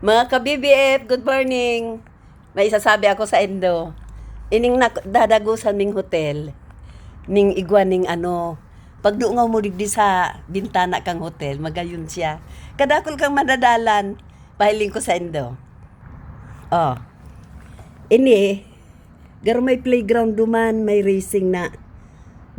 Mga ka-BBF, good morning. May isasabi ako sa Endo. Ining dadagusan ming hotel, ning igwan ning ano, pag duungaw mo digdi sa bintana kang hotel, magayon siya. Kadakol kang madadalan, pahiling ko sa Endo. Oh, ini, garo may playground duman, may racing na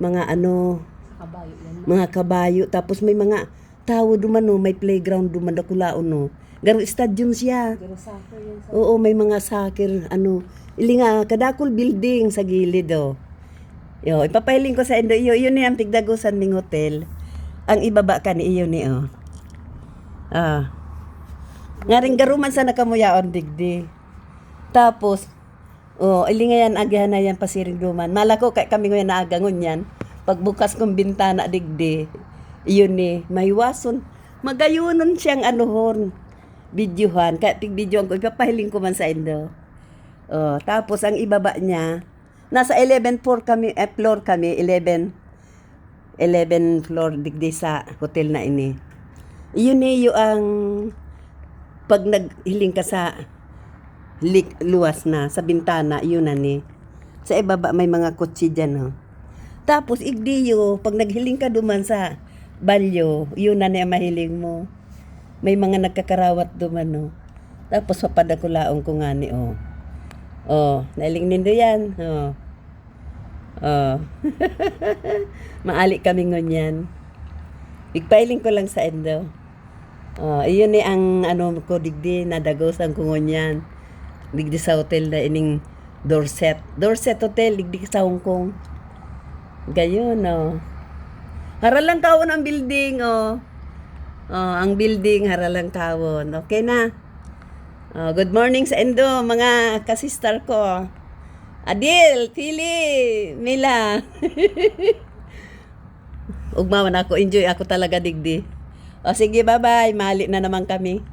mga ano, Kabayo yan. mga kabayo, tapos may mga tao duman no, may playground duman dakulaon no. Garo stadium siya. Pero soccer yan sa... Oo, may mga soccer, ano, ilinga, kadakol building sa gilid, oh. Yo, ipapahiling ko sa Endo, iyo ni ang tigdagusan ning hotel. Ang ibaba ka ni iyo ni, oh. Ah. Nga rin garuman sa nakamuyaon digdi. Tapos, oh, ilinga yan, agahan na yan, pasiring duman. Malako, kami ngayon naagangon yan. Pagbukas kong bintana digdi, iyo ni, mahiwason. Magayunon siyang anuhon. Videohan, kaya tig-videohan ko, ipapahiling ko man sa Endo. Oh, tapos ang ibaba niya, nasa 11th floor kami, floor kami, 11 floor digdi sa hotel na ini. Iyon niyo ang pag naghiling ka sa luwas na, sa bintana, yun na ni. Sa ibaba may mga kotse dyan, oh. Tapos igdiyo, pag naghiling ka duman sa balyo, yun na niya mahiling mo. May mga nagkakarawat duman, no. Tapos papadakulaong ko nga ni, oh. Oh, nailing nindo yan. Oh. Oh. Maali kami ngunyan. Igpailing ko lang sa Endo. Oh, iyon ni ang ano ko digdi nadagosan ko ngunyan. Digdi sa hotel na ining Dorset. Dorset Hotel digdi sa Hong Kong. Gayon, oh. Haralang kawon ang building, oh. Oh, ang building haralang kawon. Okay na. Oh, good morning sa Endo, mga kasistar ko. Adil, Pili, Mila. Ugma man ako, enjoy ako talaga digdi. O sige, bye-bye. Mali na naman kami.